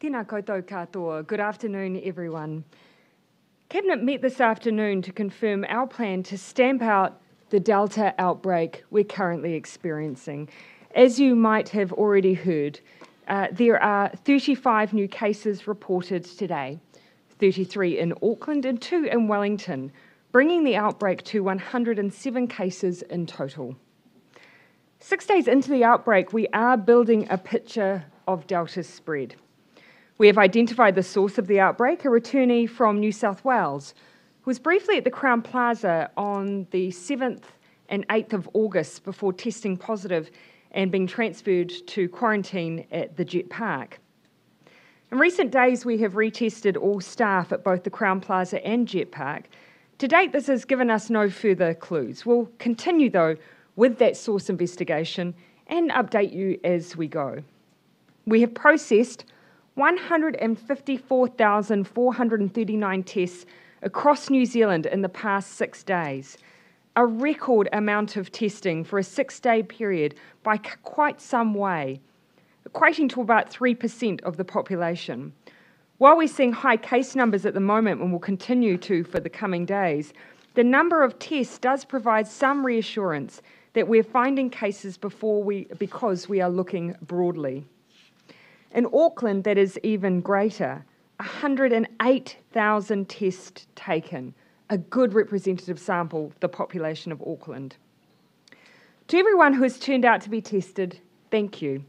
Tēnā koutou katoa. Good afternoon, everyone. Cabinet met this afternoon to confirm our plan to stamp out the Delta outbreak we're currently experiencing. As you might have already heard, there are 35 new cases reported today, 33 in Auckland and 2 in Wellington, bringing the outbreak to 107 cases in total. 6 days into the outbreak, we are building a picture of Delta's spread. We have identified the source of the outbreak, a returnee from New South Wales, who was briefly at the Crown Plaza on the 7th and 8th of August before testing positive and being transferred to quarantine at the Jet Park. In recent days, we have retested all staff at both the Crown Plaza and Jet Park. To date, this has given us no further clues. We'll continue, though, with that source investigation and update you as we go. We have processed 154,439 tests across New Zealand in the past 6 days, a record amount of testing for a 6-day period by quite some way, equating to about 3% of the population. While we're seeing high case numbers at the moment and will continue to for the coming days, the number of tests does provide some reassurance that we're finding cases because we are looking broadly. In Auckland, that is even greater, 108,000 tests taken, a good representative sample of the population of Auckland. To everyone who has turned out to be tested, thank you.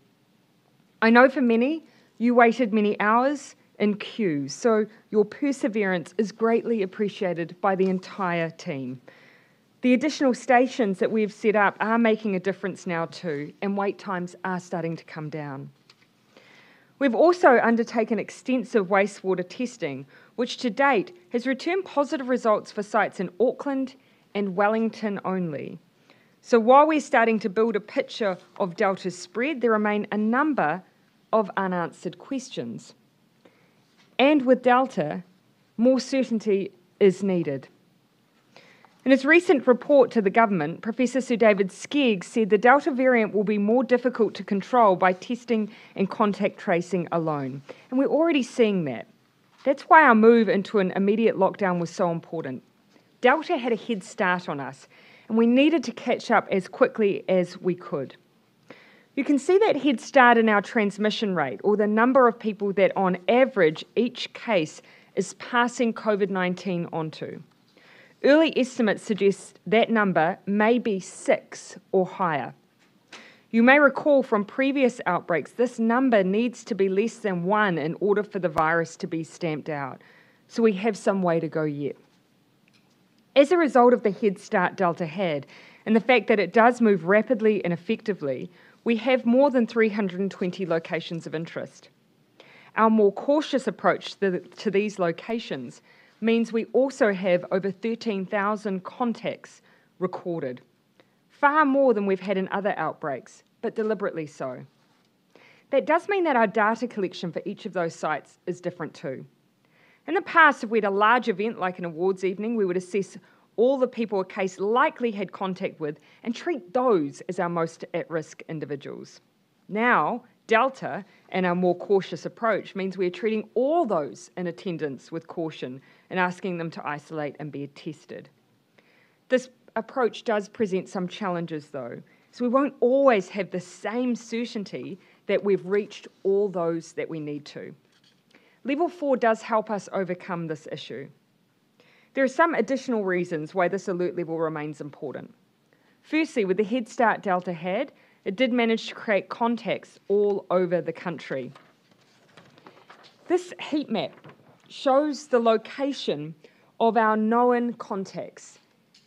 I know for many, you waited many hours in queues, so your perseverance is greatly appreciated by the entire team. The additional stations that we've set up are making a difference now too, and wait times are starting to come down. We've also undertaken extensive wastewater testing, which to date has returned positive results for sites in Auckland and Wellington only. So while we're starting to build a picture of Delta's spread, there remain a number of unanswered questions. And with Delta, more certainty is needed. In his recent report to the government, Professor Sir David Skeggs said the Delta variant will be more difficult to control by testing and contact tracing alone. And we're already seeing that. That's why our move into an immediate lockdown was so important. Delta had a head start on us, and we needed to catch up as quickly as we could. You can see that head start in our transmission rate, or the number of people that on average each case is passing COVID-19 onto. Early estimates suggest that number may be 6 or higher. You may recall from previous outbreaks, this number needs to be less than 1 in order for the virus to be stamped out. So we have some way to go yet. As a result of the head start Delta had, and the fact that it does move rapidly and effectively, we have more than 320 locations of interest. Our more cautious approach to these locations means we also have over 13,000 contacts recorded. Far more than we've had in other outbreaks, but deliberately so. That does mean that our data collection for each of those sites is different too. In the past, if we had a large event like an awards evening, we would assess all the people a case likely had contact with and treat those as our most at-risk individuals. Now, Delta and our more cautious approach means we are treating all those in attendance with caution and asking them to isolate and be tested. This approach does present some challenges though, so we won't always have the same certainty that we've reached all those that we need to. Level 4 does help us overcome this issue. There are some additional reasons why this alert level remains important. Firstly, with the head start Delta had, it did manage to create contacts all over the country. This heat map shows the location of our known contacts.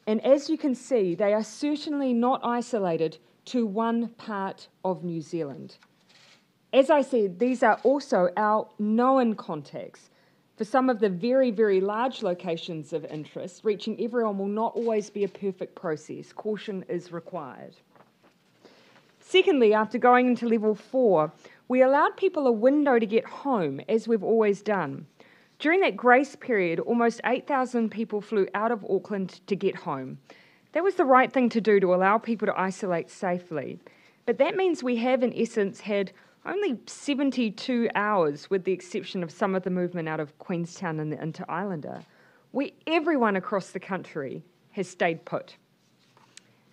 And as you can see, they are certainly not isolated to one part of New Zealand. As I said, these are also our known contacts. For some of the very, very large locations of interest, reaching everyone will not always be a perfect process. Caution is required. Secondly, after going into level 4, we allowed people a window to get home, as we've always done. During that grace period, almost 8,000 people flew out of Auckland to get home. That was the right thing to do to allow people to isolate safely. But that means we have, in essence, had only 72 hours with the exception of some of the movement out of Queenstown and the Inter-Islander, where everyone across the country has stayed put.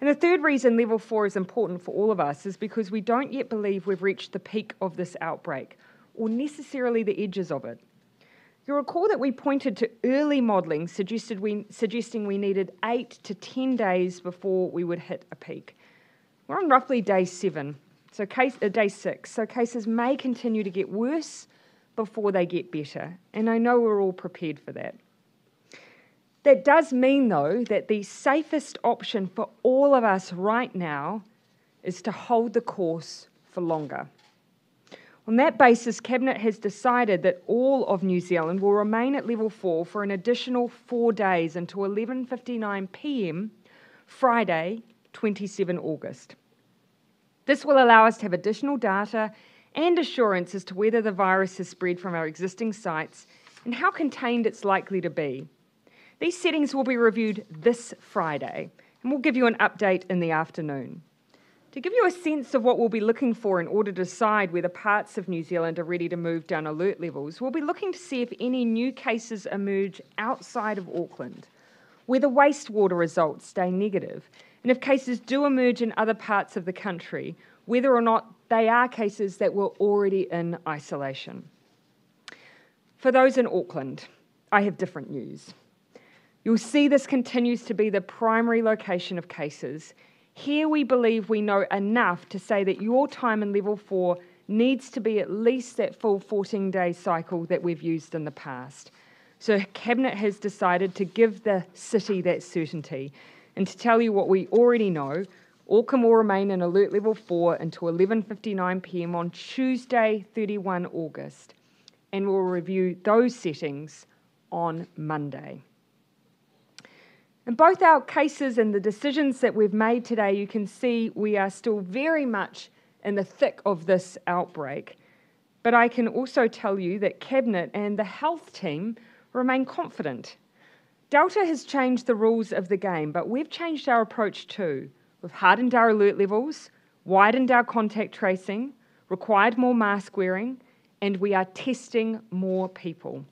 And the third reason level 4 is important for all of us is because we don't yet believe we've reached the peak of this outbreak, or necessarily the edges of it. You'll recall that we pointed to early modelling suggesting we needed 8 to 10 days before we would hit a peak. We're on roughly day 7, day 6, so cases may continue to get worse before they get better, and I know we're all prepared for that. That does mean, though, that the safest option for all of us right now is to hold the course for longer. On that basis, Cabinet has decided that all of New Zealand will remain at level 4 for an additional 4 days until 11:59 p.m, Friday, 27 August. This will allow us to have additional data and assurance as to whether the virus has spread from our existing sites and how contained it's likely to be. These settings will be reviewed this Friday, and we'll give you an update in the afternoon. To give you a sense of what we'll be looking for in order to decide whether parts of New Zealand are ready to move down alert levels, we'll be looking to see if any new cases emerge outside of Auckland, whether wastewater results stay negative, and if cases do emerge in other parts of the country, whether or not they are cases that were already in isolation. For those in Auckland, I have different news. You'll see this continues to be the primary location of cases. Here we believe we know enough to say that your time in level 4 needs to be at least that full 14-day cycle that we've used in the past. So Cabinet has decided to give the city that certainty. And to tell you what we already know, Auckland will remain in alert level 4 until 11:59 p.m. on Tuesday, 31 August. And we'll review those settings on Monday. In both our cases and the decisions that we've made today, you can see we are still very much in the thick of this outbreak. But I can also tell you that Cabinet and the health team remain confident. Delta has changed the rules of the game, but we've changed our approach too. We've hardened our alert levels, widened our contact tracing, required more mask wearing, and we are testing more people.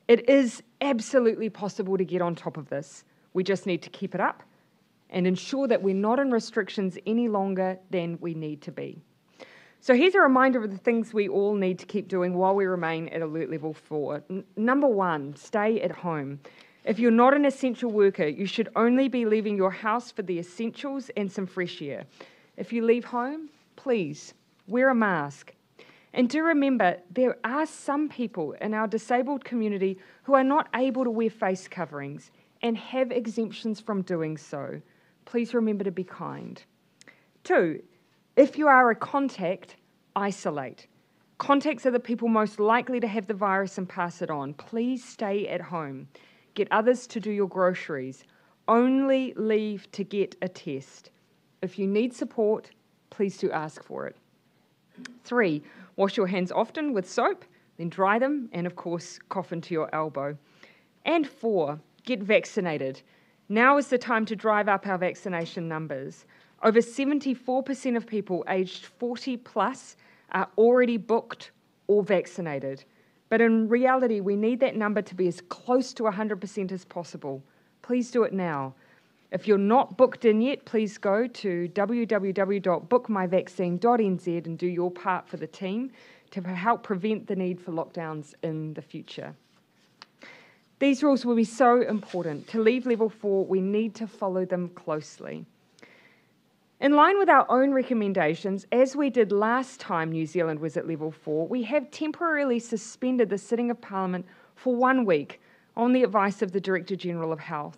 It is absolutely possible to get on top of this. We just need to keep it up and ensure that we're not in restrictions any longer than we need to be. So here's a reminder of the things we all need to keep doing while we remain at alert level 4. Number 1, stay at home. If you're not an essential worker, you should only be leaving your house for the essentials and some fresh air. If you leave home, please wear a mask. And do remember, there are some people in our disabled community who are not able to wear face coverings and have exemptions from doing so. Please remember to be kind. 2, if you are a contact, isolate. Contacts are the people most likely to have the virus and pass it on. Please stay at home. Get others to do your groceries. Only leave to get a test. If you need support, please do ask for it. 3, wash your hands often with soap, then dry them, and of course, cough into your elbow. And 4, get vaccinated. Now is the time to drive up our vaccination numbers. Over 74% of people aged 40 plus are already booked or vaccinated. But in reality, we need that number to be as close to 100% as possible. Please do it now. If you're not booked in yet, please go to www.bookmyvaccine.nz and do your part for the team to help prevent the need for lockdowns in the future. These rules will be so important. To leave level 4, we need to follow them closely. In line with our own recommendations, as we did last time New Zealand was at level 4, we have temporarily suspended the sitting of Parliament for 1 week on the advice of the Director General of Health.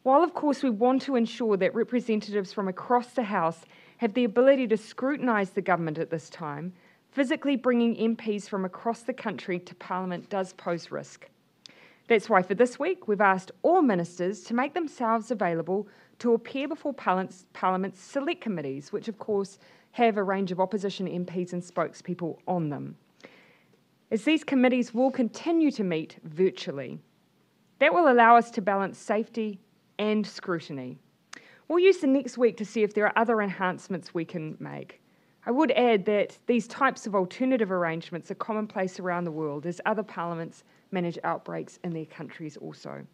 While of course we want to ensure that representatives from across the House have the ability to scrutinise the government at this time, physically bringing MPs from across the country to Parliament does pose risk. That's why for this week we've asked all ministers to make themselves available to appear before Parliament's select committees, which of course have a range of opposition MPs and spokespeople on them, as these committees will continue to meet virtually. That will allow us to balance safety and scrutiny. We'll use the next week to see if there are other enhancements we can make. I would add that these types of alternative arrangements are commonplace around the world as other parliaments manage outbreaks in their countries also.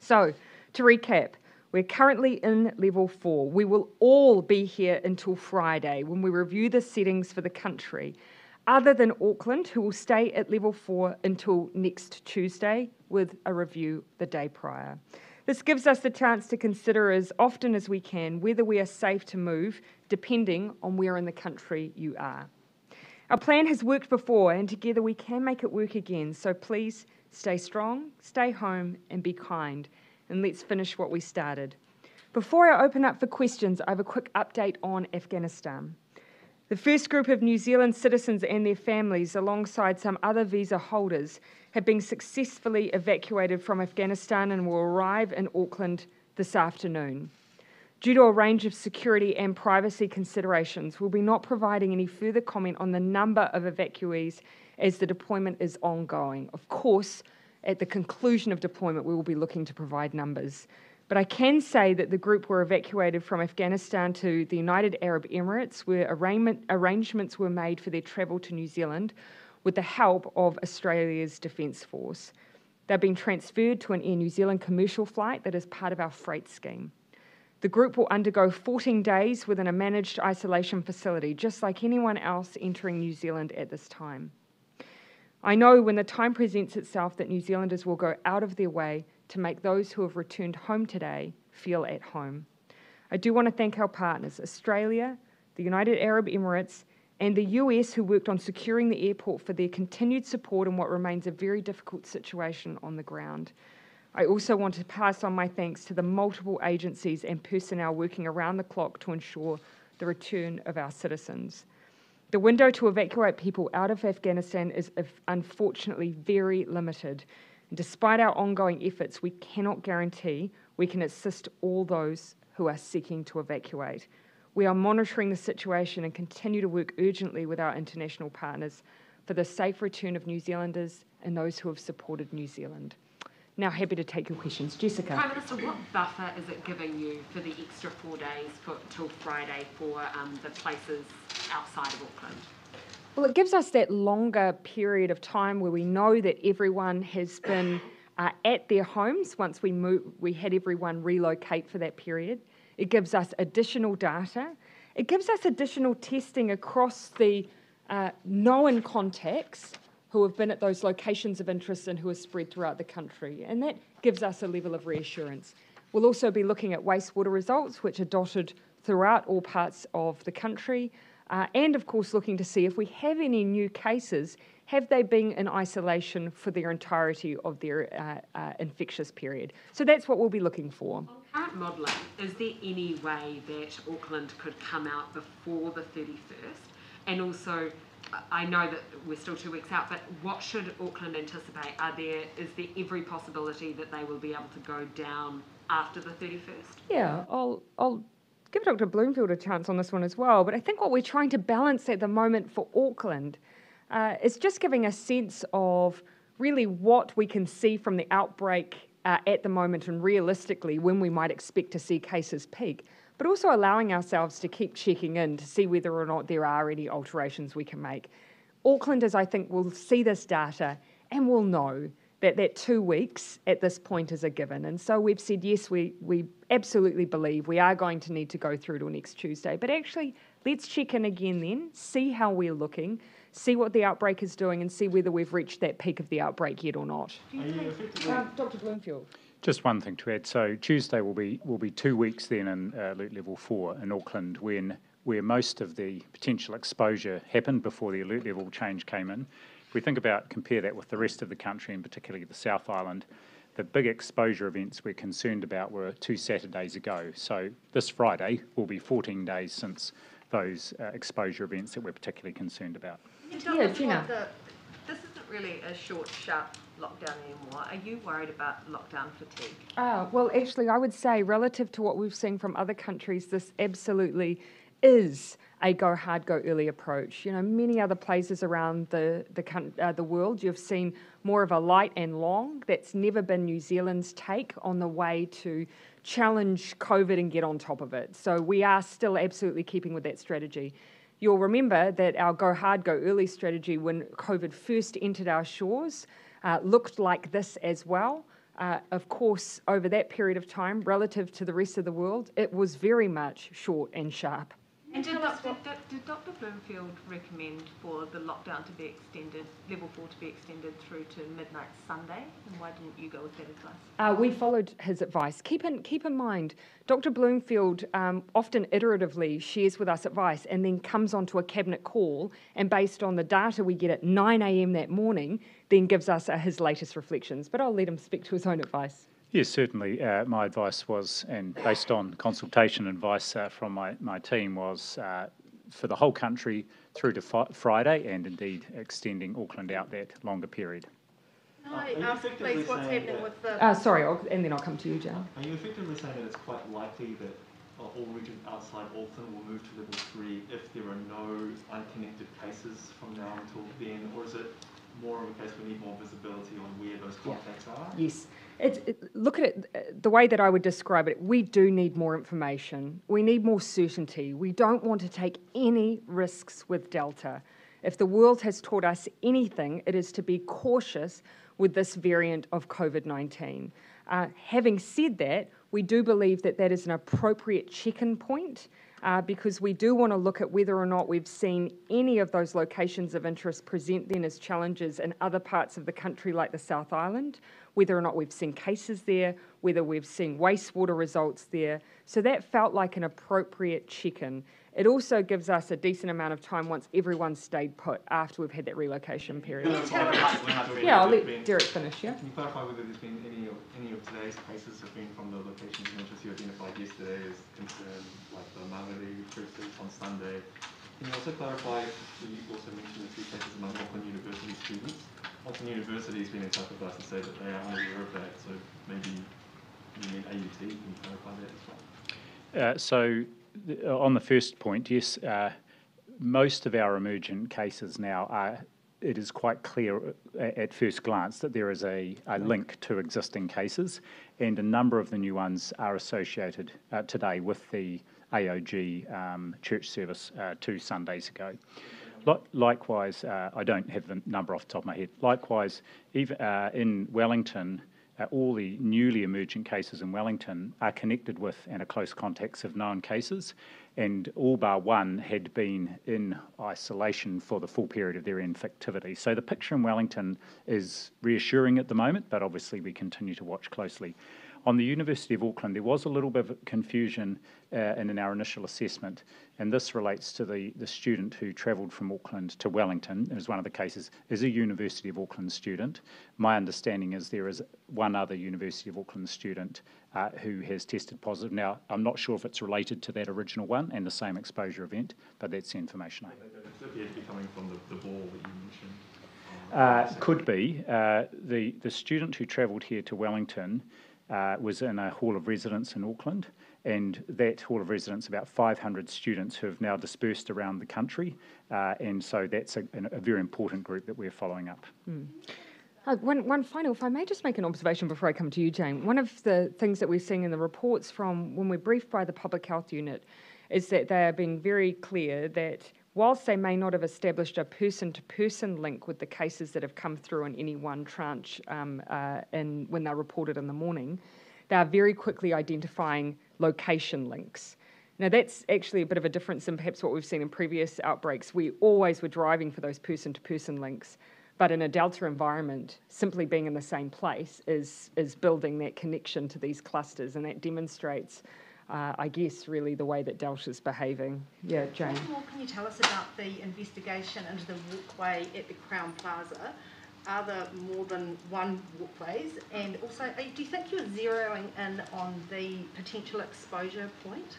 So, to recap, we're currently in level 4. We will all be here until Friday when we review the settings for the country, other than Auckland, who will stay at level 4 until next Tuesday with a review the day prior. This gives us the chance to consider as often as we can whether we are safe to move, depending on where in the country you are. Our plan has worked before, and together we can make it work again, so please stay strong, stay home, and be kind, and let's finish what we started. Before I open up for questions, I have a quick update on Afghanistan. The first group of New Zealand citizens and their families, alongside some other visa holders, have been successfully evacuated from Afghanistan and will arrive in Auckland this afternoon. Due to a range of security and privacy considerations, we'll be not providing any further comment on the number of evacuees as the deployment is ongoing. Of course, at the conclusion of deployment, we will be looking to provide numbers. But I can say that the group were evacuated from Afghanistan to the United Arab Emirates, where arrangements were made for their travel to New Zealand with the help of Australia's Defence Force. They've been transferred to an Air New Zealand commercial flight that is part of our freight scheme. The group will undergo 14 days within a managed isolation facility, just like anyone else entering New Zealand at this time. I know when the time presents itself that New Zealanders will go out of their way to make those who have returned home today feel at home. I do want to thank our partners, Australia, the United Arab Emirates, and the US, who worked on securing the airport, for their continued support in what remains a very difficult situation on the ground. I also want to pass on my thanks to the multiple agencies and personnel working around the clock to ensure the return of our citizens. The window to evacuate people out of Afghanistan is unfortunately very limited. And despite our ongoing efforts, we cannot guarantee we can assist all those who are seeking to evacuate. We are monitoring the situation and continue to work urgently with our international partners for the safe return of New Zealanders and those who have supported New Zealand. Now, happy to take your questions. Jessica. Prime Minister, what buffer is it giving you for the extra 4 days till Friday for the places outside of Auckland? Well, it gives us that longer period of time where we know that everyone has been at their homes once we had everyone relocate for that period. It gives us additional data. It gives us additional testing across the known contacts who have been at those locations of interest and who are spread throughout the country. And that gives us a level of reassurance. We'll also be looking at wastewater results, which are dotted throughout all parts of the country, and of course looking to see if we have any new cases, have they been in isolation for their entirety of their infectious period. So that's what we'll be looking for. On current modelling, is there any way that Auckland could come out before the 31st? And also, I know that we're still 2 weeks out, but what should Auckland anticipate? Is there every possibility that they will be able to go down after the 31st? Yeah, I'll give Dr. Bloomfield a chance on this one as well, but I think what we're trying to balance at the moment for Auckland is just giving a sense of really what we can see from the outbreak at the moment and realistically when we might expect to see cases peak, but also allowing ourselves to keep checking in to see whether or not there are any alterations we can make. Aucklanders, I think, will see this data and will know that 2 weeks at this point is a given. And so we've said, yes, we absolutely believe we are going to need to go through till next Tuesday. But actually, let's check in again then, see how we're looking, see what the outbreak is doing, and see whether we've reached that peak of the outbreak yet or not. Dr. Bloomfield. Just one thing to add. So Tuesday will be 2 weeks then in alert level 4 in Auckland, where most of the potential exposure happened before the alert level change came in. If we compare that with the rest of the country, and particularly the South Island, the big exposure events we're concerned about were 2 Saturdays ago. So this Friday will be 14 days since those exposure events that we're particularly concerned about. Yeah, Gina. This isn't really a short, sharp lockdown anymore. Are you worried about lockdown fatigue? Well, actually, I would say relative to what we've seen from other countries, this absolutely is a go hard, go early approach. You know, many other places around the world, you've seen more of a light and long. That's never been New Zealand's take on the way to challenge COVID and get on top of it. So we are still absolutely keeping with that strategy. You'll remember that our go hard, go early strategy when COVID first entered our shores looked like this as well. Of course, over that period of time, relative to the rest of the world, it was very much short and sharp. And did Dr. Bloomfield recommend for the lockdown to be extended, level 4 to be extended through to midnight Sunday? And why didn't you go with that advice? We followed his advice. Keep in mind, Dr. Bloomfield often iteratively shares with us advice and then comes onto a cabinet call and based on the data we get at 9 a.m. that morning, then gives us his latest reflections. But I'll let him speak to his own advice. Yes, certainly. My advice was, and based on consultation advice from my team, was for the whole country through to Friday, and indeed extending Auckland out that longer period. Can I ask, please, what's happening with the... Sorry, and then I'll come to you, Jane. Are you effectively saying that it's quite likely that all regions outside Auckland will move to level 3 if there are no unconnected cases from now until then, or is it more of a case we need more visibility on where those contacts are? Yes. Look at it, the way that I would describe it, we do need more information. We need more certainty. We don't want to take any risks with Delta. If the world has taught us anything, it is to be cautious with this variant of COVID-19. Having said that, we do believe that that is an appropriate check-in point because we do want to look at whether or not we've seen any of those locations of interest present then as challenges in other parts of the country like the South Island, whether or not we've seen cases there, whether we've seen wastewater results there. So that felt like an appropriate check-in. It also gives us a decent amount of time once everyone's stayed put after we've had that relocation period. I'll let Derek finish, yeah? Can you clarify whether there's been any of today's cases have been from the locations of interest you identified yesterday as concerned, like the Nanatili troops on Sunday? Can you also clarify, you also mentioned the 2 cases among Auckland University students? Auckland University has been in touch with us to say that they are unaware of that, so maybe you mean AUT, can you clarify that as well? On the first point, yes, most of our emergent cases now it is quite clear at first glance that there is a link to existing cases, and a number of the new ones are associated today with the AOG church service 2 Sundays ago. Likewise, I don't have the number off the top of my head. Likewise, even in Wellington, all the newly emergent cases in Wellington are connected with and are close contacts of known cases, and all bar one had been in isolation for the full period of their infectivity. So the picture in Wellington is reassuring at the moment, but obviously we continue to watch closely. On the University of Auckland, there was a little bit of confusion in our initial assessment, and this relates to the student who travelled from Auckland to Wellington. It was one of the cases, is a University of Auckland student. My understanding is there is one other University of Auckland student who has tested positive. Now, I'm not sure if it's related to that original one and the same exposure event, but that's the information I have. It appears to be coming from the ball that you mentioned. Could be. The student who travelled here to Wellington was in a hall of residence in Auckland, and that hall of residence, about 500 students who have now dispersed around the country, and so that's a very important group that we're following up. One final, if I may just make an observation before I come to you, Jane. One of the things that we're seeing in the reports from when we're briefed by the Public Health Unit is that they are being very clear that whilst they may not have established a person-to-person link with the cases that have come through in any one tranche when they're reported in the morning, they are very quickly identifying location links. Now, that's actually a bit of a difference in perhaps what we've seen in previous outbreaks. We always were driving for those person-to-person links, but in a Delta environment, simply being in the same place is building that connection to these clusters, and that demonstrates I guess, really the way that Delta's behaving. Yeah, Jane. What more can you tell us about the investigation into the walkway at the Crown Plaza? Are there more than one walkways? And also, do you think you're zeroing in on the potential exposure point?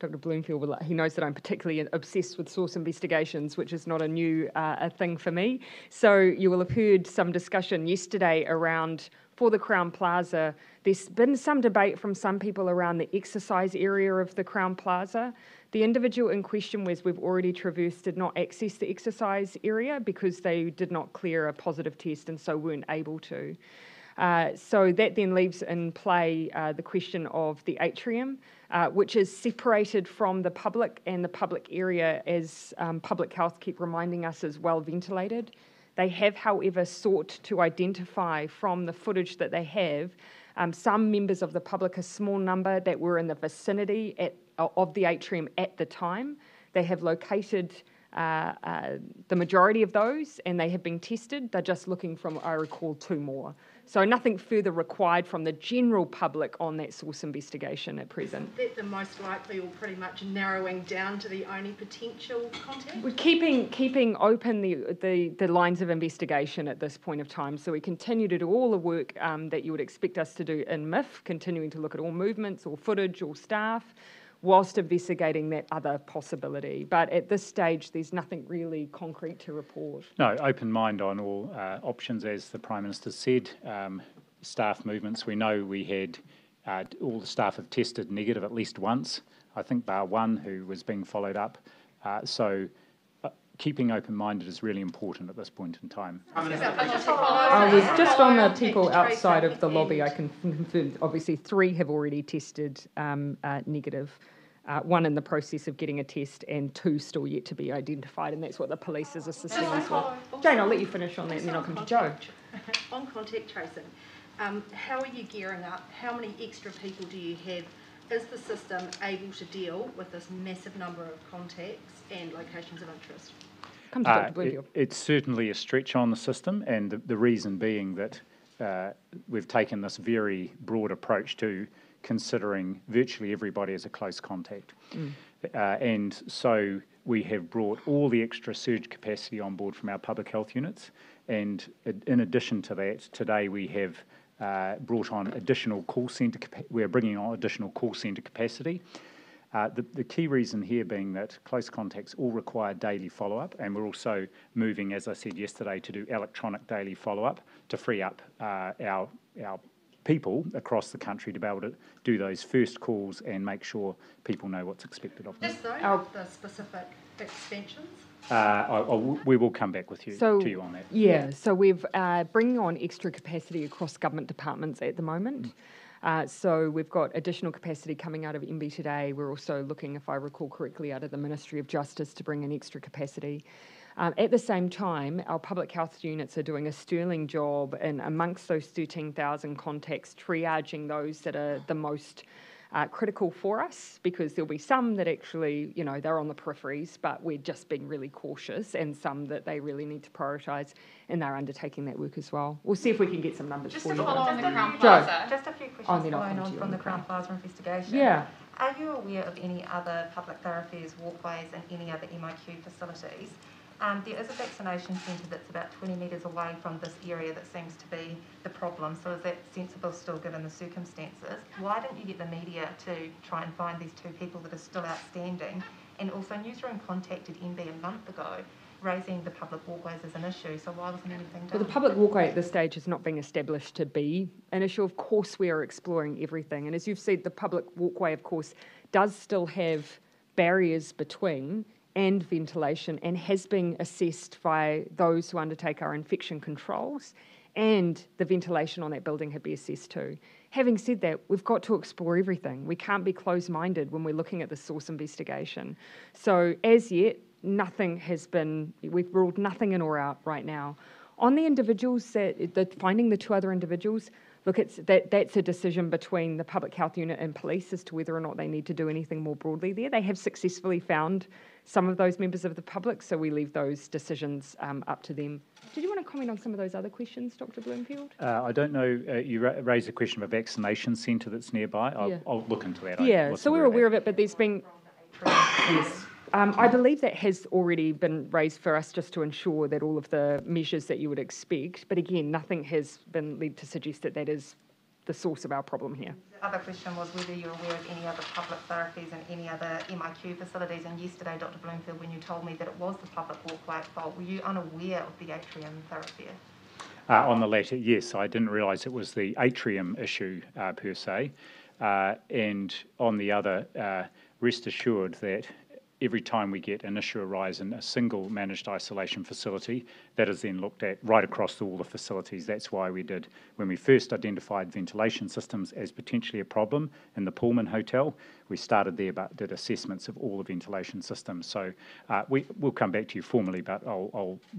Dr. Bloomfield, he knows that I'm particularly obsessed with source investigations, which is not a new thing for me. So you will have heard some discussion yesterday around, for the Crown Plaza, there's been some debate from some people around the exercise area of the Crown Plaza. The individual in question, as we've already traversed, did not access the exercise area because they did not clear a positive test and so weren't able to. So that then leaves in play the question of the atrium. which is separated from the public, and the public area, as public health keep reminding us, is well ventilated. They have, however, sought to identify from the footage that they have some members of the public, a small number that were in the vicinity of the atrium at the time. They have located the majority of those, and they have been tested. They're just looking from, I recall, 2 more. So nothing further required from the general public on that source investigation at present. Is that the most likely, or pretty much narrowing down to the only potential contact? We're keeping open the lines of investigation at this point of time. So we continue to do all the work that you would expect us to do in MIF, continuing to look at all movements or footage or staff, whilst investigating that other possibility. But at this stage, there's nothing really concrete to report. No, open mind on all options, as the Prime Minister said. Staff movements, we know we had, all the staff have tested negative at least once, I think bar one who was being followed up. So keeping open-minded is really important at this point in time. Just on the people outside of the lobby, I can confirm, obviously 3 have already tested negative. 1 in the process of getting a test, and 2 still yet to be identified, and that's what the police is assisting us with. Jane, I'll let you finish on that, and then I'll come to Joe. On contact tracing, how are you gearing up? How many extra people do you have? Is the system able to deal with this massive number of contacts and locations of interest? Come to Dr. Bloomfield. It's certainly a stretch on the system, and the reason being that we've taken this very broad approach to considering virtually everybody as a close contact. And so we have brought all the extra surge capacity on board from our public health units, and in addition to that, today we have brought on additional call centre, we're bringing on additional call centre capacity. The key reason here being that close contacts all require daily follow-up, and we're also moving, as I said yesterday, to do electronic daily follow-up to free up our people across the country to be able to do those first calls and make sure people know what's expected of them. Just though, the specific extensions? We will come back with you to you on that. Yeah, so we've bringing on extra capacity across government departments at the moment. So we've got additional capacity coming out of MB today. We're also looking, if I recall correctly, out of the Ministry of Justice to bring in extra capacity. At the same time, our public health units are doing a sterling job in amongst those 13,000 contacts, triaging those that are the most critical for us, because there'll be some that actually, they're on the peripheries, but we're just being really cautious, and some that they really need to prioritise, and they're undertaking that work as well. We'll see if we can get some numbers for you. Just a few questions following on from the Crown Plaza investigation. Yeah. Are you aware of any other public thoroughfares, walkways, and any other MIQ facilities? There is a vaccination centre that's about 20 metres away from this area that seems to be the problem, so is that sensible still given the circumstances? Why didn't you get the media to try and find these 2 people that are still outstanding? And also, Newsroom contacted MB a month ago raising the public walkways as an issue, so why wasn't anything done? Well, the public walkway at this stage is not being established to be an issue. Of course, we are exploring everything, and as you've said, the public walkway, of course, does still have barriers between and ventilation, and has been assessed by those who undertake our infection controls, and the ventilation on that building had been assessed too. Having said that, we've got to explore everything. We can't be closed-minded when we're looking at the source investigation. So as yet, we've ruled nothing in or out right now. On the individuals, finding the 2 other individuals, look, that's a decision between the public health unit and police as to whether or not they need to do anything more broadly there. They have successfully found some of those members of the public, so we leave those decisions up to them. Did you want to comment on some of those other questions, Dr. Bloomfield? I don't know, you raised a question of a vaccination centre that's nearby. I'll look into that. Yeah, so we're aware of it, but there's been... Yes. I believe that has already been raised for us just to ensure that all of the measures that you would expect, but again, nothing has been led to suggest that that is the source of our problem here. The other question was whether you're aware of any other public thoroughfares and any other MIQ facilities, and yesterday, Dr. Bloomfield, when you told me that it was the public walkway at fault, were you unaware of the atrium thoroughfare? On the latter, yes, I didn't realise it was the atrium issue per se, and on the other, rest assured that every time we get an issue arise in a single managed isolation facility, that is then looked at right across all the facilities. That's why we did, when we first identified ventilation systems as potentially a problem in the Pullman Hotel, we started there but did assessments of all the ventilation systems. So we'll come back to you formally, but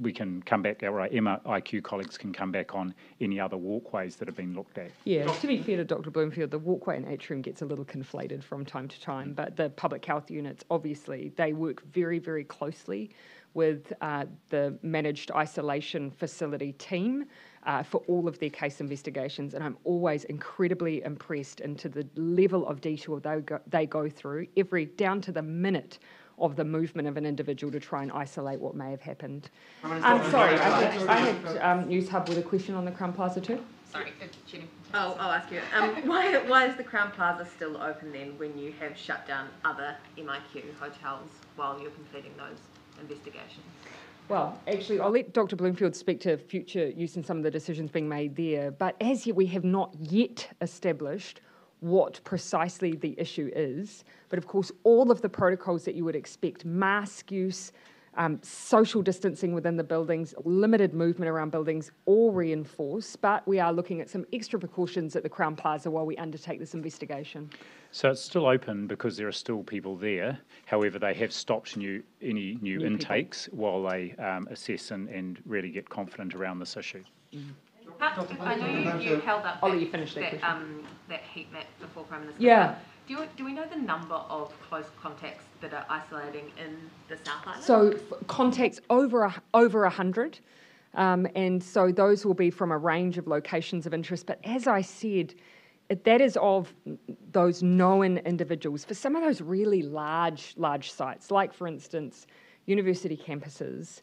we can come back, our MIQ colleagues can come back on any other walkways that have been looked at. Yeah, to be fair to Dr. Bloomfield, the walkway and atrium gets a little conflated from time to time, but the public health units, obviously, they work very, very closely with the managed isolation facility team for all of their case investigations, and I'm always incredibly impressed into the level of detail they go through, down to the minute of the movement of an individual to try and isolate what may have happened. Sorry, I had News Hub with a question on the Crown Plaza too. Sorry, Jenny. I'll ask you. Why is the Crown Plaza still open then when you have shut down other MIQ hotels while you're completing those investigations? Well, actually, I'll let Dr. Bloomfield speak to future use and some of the decisions being made there, but as yet we have not yet established what precisely the issue is. But of course, all of the protocols that you would expect, mask use, social distancing within the buildings, limited movement around buildings, all reinforced, but we are looking at some extra precautions at the Crown Plaza while we undertake this investigation. So it's still open because there are still people there. However, they have stopped any new intakes while they assess and really get confident around this issue. I know you held up I'll let you finish that that heat map before Prime Minister. Yeah. Do we know the number of close contacts that are isolating in the South Island? So contacts over 100, and so those will be from a range of locations of interest. But as I said, that is of those known individuals. For some of those really large sites, like for instance, university campuses,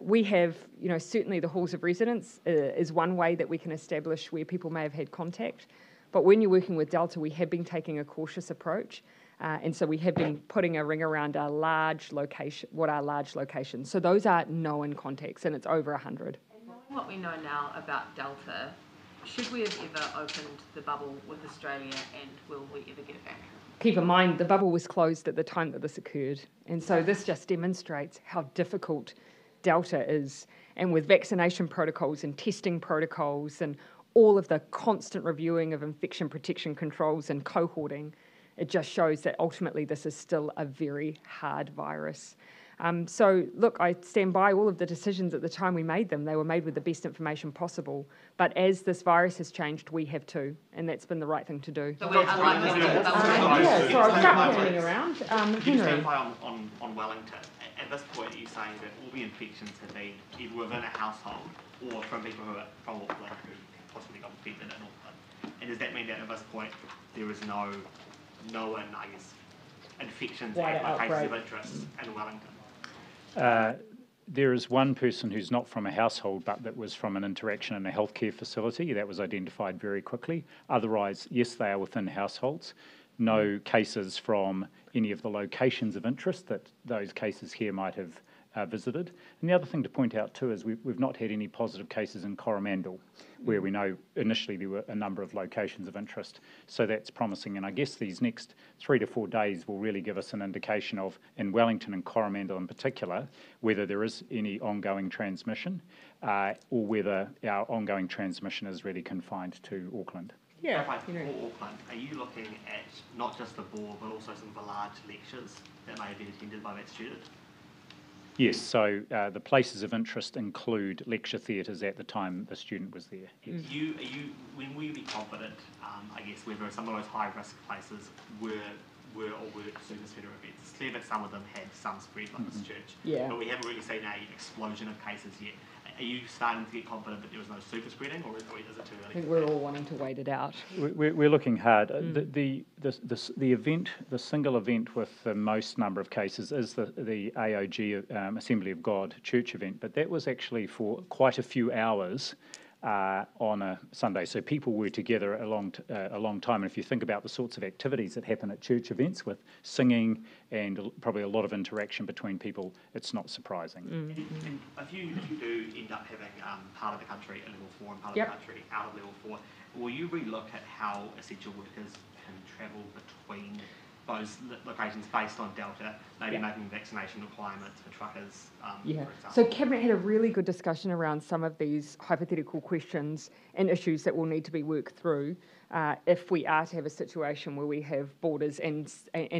we have, certainly the halls of residence is one way that we can establish where people may have had contact. But when you're working with Delta, we have been taking a cautious approach. And so we have been putting a ring around our large locations. So those are known contacts, and it's over 100. And knowing what we know now about Delta, should we have ever opened the bubble with Australia, and will we ever get it back? Keep in mind, the bubble was closed at the time that this occurred. And so this just demonstrates how difficult Delta is. And with vaccination protocols and testing protocols and all of the constant reviewing of infection protection controls and cohorting, it just shows that ultimately this is still a very hard virus. So, look, I stand by all of the decisions at the time we made them. They were made with the best information possible. But as this virus has changed, we have too, and that's been the right thing to do. So we're unlikely to get so I'll start panning around. Can you Henry. clarify on Wellington? At this point, you're saying that all the infections have been either within a household or from people who are from Auckland who possibly got infected in Auckland. And does that mean that at this point there is no known, I guess, infections and cases of interest in Wellington? There is one person who's not from a household, but that was from an interaction in a healthcare facility. That was identified very quickly. Otherwise, yes, they are within households. No cases from any of the locations of interest that those cases here might have visited. And the other thing to point out too is we've not had any positive cases in Coromandel, where we know initially there were a number of locations of interest. So that's promising. And I guess these next 3 to 4 days will really give us an indication of, in Wellington and Coromandel in particular, whether there is any ongoing transmission or whether our ongoing transmission is really confined to Auckland. Yeah. For Auckland, are you looking at not just the board, but also some of the large lectures that may have been attended by that student? Yes, so the places of interest include lecture theatres at the time the student was there. Yes. When will you be confident, I guess, whether some of those high-risk places were super spreader events? It's clear that some of them had some spread, like this church, but we haven't really seen an explosion of cases yet. Are you starting to get confident that there was no super spreading, or is it too early? I think we're all wanting to wait it out. We're looking hard. The event, the single event with the most number of cases is the AOG, Assembly of God church event, but that was actually for quite a few hours on a Sunday. So people were together a long time. And if you think about the sorts of activities that happen at church events with singing and probably a lot of interaction between people, it's not surprising. And if you do end up having part of the country at level 4 and part of the country out of level 4, will you relook at how essential workers can travel between those locations based on Delta, maybe making vaccination requirements for truckers, for example. So Cabinet had a really good discussion around some of these hypothetical questions and issues that will need to be worked through if we are to have a situation where we have borders and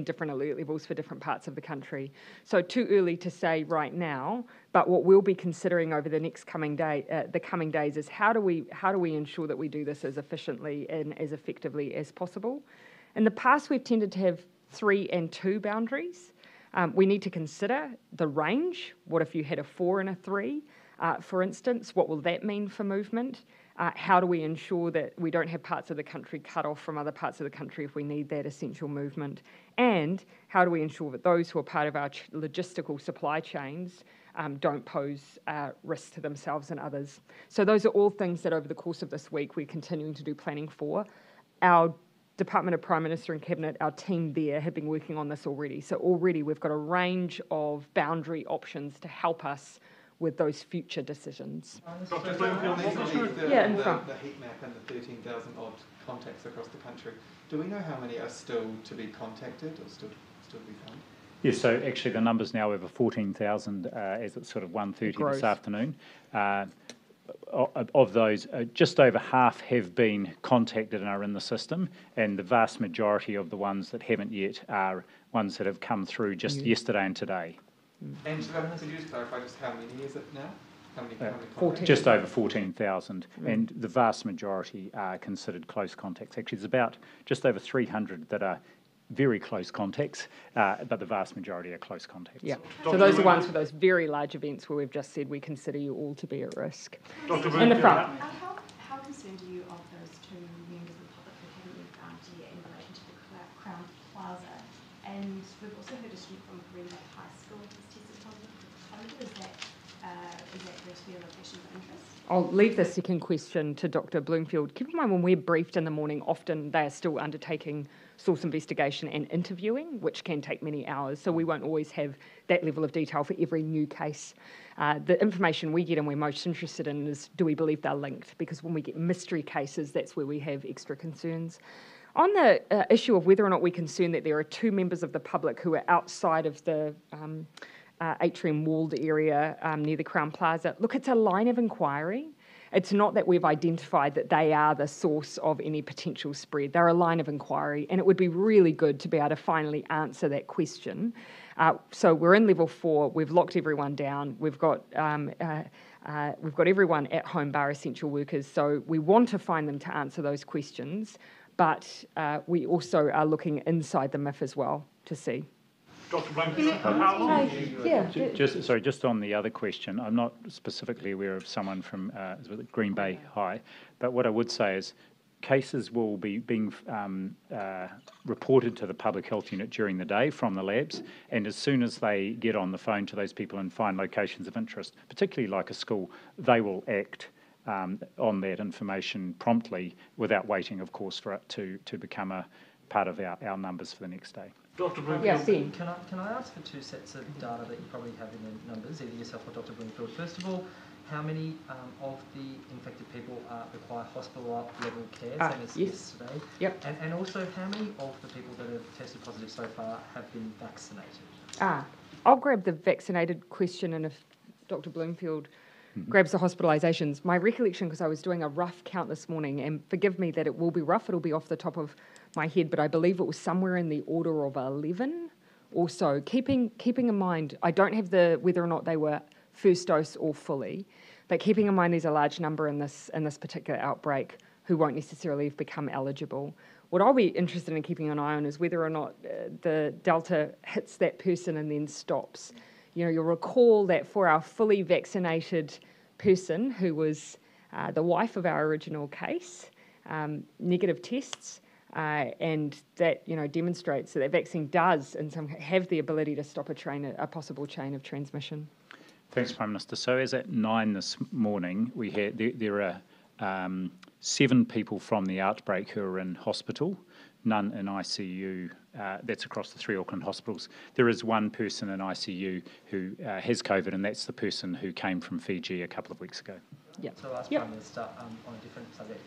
different alert levels for different parts of the country. So too early to say right now, but what we'll be considering over the next coming days is how do we ensure that we do this as efficiently and as effectively as possible. In the past, we've tended to have 3 and 2 boundaries. We need to consider the range. What if you had a 4 and a 3, for instance? What will that mean for movement? How do we ensure that we don't have parts of the country cut off from other parts of the country if we need that essential movement? And how do we ensure that those who are part of our logistical supply chains don't pose risk to themselves and others? So those are all things that over the course of this week we're continuing to do planning for. Our Department of Prime Minister and Cabinet, our team there have been working on this already. So already we've got a range of boundary options to help us with those future decisions. Dr. Bloomfield, in front. The heat map and the 13,000 odd contacts across the country. Do we know how many are still to be contacted or still to be found? Yes, so actually the number's now over 14,000 as it's sort of 1:30 this afternoon. Of those, just over half have been contacted and are in the system, and the vast majority of the ones that haven't yet are ones that have come through just yesterday and today. And could you just clarify just how many is it now? How many contacts? Just over 14,000, and the vast majority are considered close contacts. Actually, there's about just over 300 that are very close contacts, but the vast majority are close contacts. Yeah, so those are ones for those very large events where we've just said we consider you all to be at risk. In the front. How concerned are you of those 2 members of the public who haven't been found yet in relation to the Crown Plaza? And we've also heard a student from Green Bay High School who's tested positive for COVID. Is that going to be a location of interest? I'll leave the second question to Dr. Bloomfield. Keep in mind when we're briefed in the morning, often they are still undertaking source investigation and interviewing, which can take many hours, so we won't always have that level of detail for every new case. The information we get and we're most interested in is, do we believe they're linked? Because when we get mystery cases, that's where we have extra concerns. On the issue of whether or not we're concerned that there are 2 members of the public who are outside of the atrium walled area near the Crown Plaza, look, it's a line of inquiry. It's not that we've identified that they are the source of any potential spread. They're a line of inquiry, and it would be really good to be able to finally answer that question. So we're in level 4. We've locked everyone down. We've got everyone at home bar essential workers. So we want to find them to answer those questions, but we also are looking inside the MIF as well to see. Dr. Bloomfield, how long? Just on the other question, I'm not specifically aware of someone from Green Bay High, but what I would say is cases will be being reported to the public health unit during the day from the labs, and as soon as they get on the phone to those people and find locations of interest, particularly like a school, they will act on that information promptly without waiting, of course, for it to become a part of our numbers for the next day. Dr. Bloomfield. Yes, Dean. Can I ask for 2 sets of data that you probably have in the numbers, either yourself or Dr. Bloomfield? First of all, how many of the infected people require hospital level care, same as yesterday? Yep. And also, how many of the people that have tested positive so far have been vaccinated? I'll grab the vaccinated question, and if Dr. Bloomfield grabs the hospitalisations. My recollection, because I was doing a rough count this morning, and forgive me that it will be rough, it'll be off the top of my head, but I believe it was somewhere in the order of 11 or so. Keeping in mind, I don't have whether or not they were first dose or fully, but keeping in mind there's a large number in this particular outbreak who won't necessarily have become eligible. What I'll be interested in keeping an eye on is whether or not the Delta hits that person and then stops. You know, you'll recall that for our fully vaccinated person who was the wife of our original case, negative tests, and that demonstrates that vaccine does have the ability to stop a possible chain of transmission. Thanks, Prime Minister. So as at 9 this morning, we had there are 7 people from the outbreak who are in hospital, none in ICU. That's across the 3 Auckland hospitals. There is 1 person in ICU who has COVID, and that's the person who came from Fiji a couple of weeks ago. Yeah. So I'll ask Prime Minister on a different subject.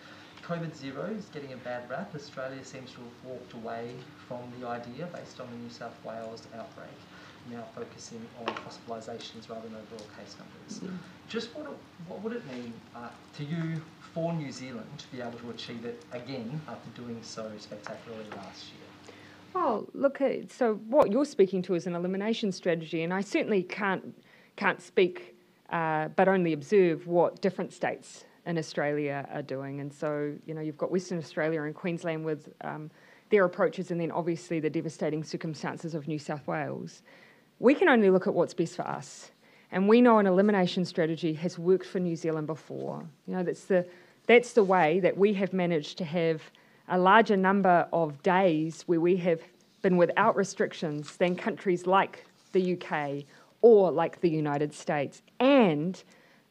COVID zero is getting a bad rap. Australia seems to have walked away from the idea based on the New South Wales outbreak, now focusing on hospitalisations rather than overall case numbers. Just what would it mean to you for New Zealand to be able to achieve it again after doing so spectacularly last year? Well, look, so what you're speaking to is an elimination strategy, and I certainly can't speak, but only observe what different states in Australia are doing. And so, you've got Western Australia and Queensland with their approaches, and then obviously the devastating circumstances of New South Wales. We can only look at what's best for us. And we know an elimination strategy has worked for New Zealand before. That's the way that we have managed to have a larger number of days where we have been without restrictions than countries like the UK or like the United States, and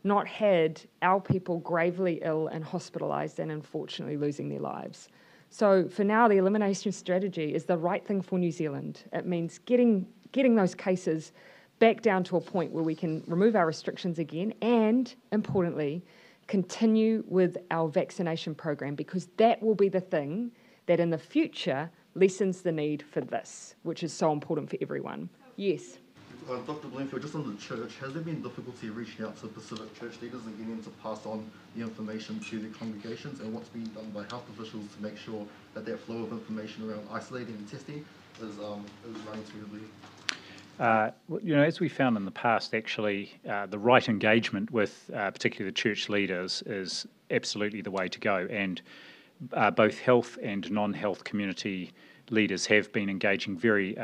not had our people gravely ill and hospitalised and unfortunately losing their lives. So for now, the elimination strategy is the right thing for New Zealand. It means getting those cases back down to a point where we can remove our restrictions again and, importantly, continue with our vaccination program, because that will be the thing that in the future lessens the need for this, which is so important for everyone. Yes? Dr. Bloomfield, just on the church, has there been difficulty reaching out to Pacific church leaders and getting them to pass on the information to the congregations, and what's being done by health officials to make sure that that flow of information around isolating and testing is running smoothly? As we found in the past, actually, the right engagement with particularly the church leaders is absolutely the way to go. And both health and non-health community leaders have been engaging very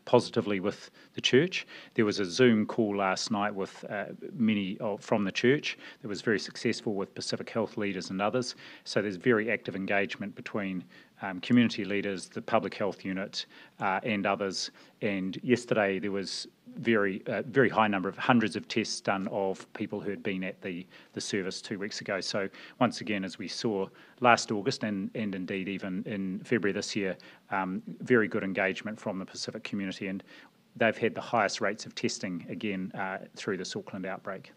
positively with the church. There was a Zoom call last night with many from the church that was very successful with Pacific Health leaders and others. So there's very active engagement between community leaders, the public health unit, and others. And yesterday there was very high number of hundreds of tests done of people who had been at the service 2 weeks ago. So once again, as we saw last August and indeed even in February this year, very good engagement from the Pacific community, and they've had the highest rates of testing again through this Auckland outbreak.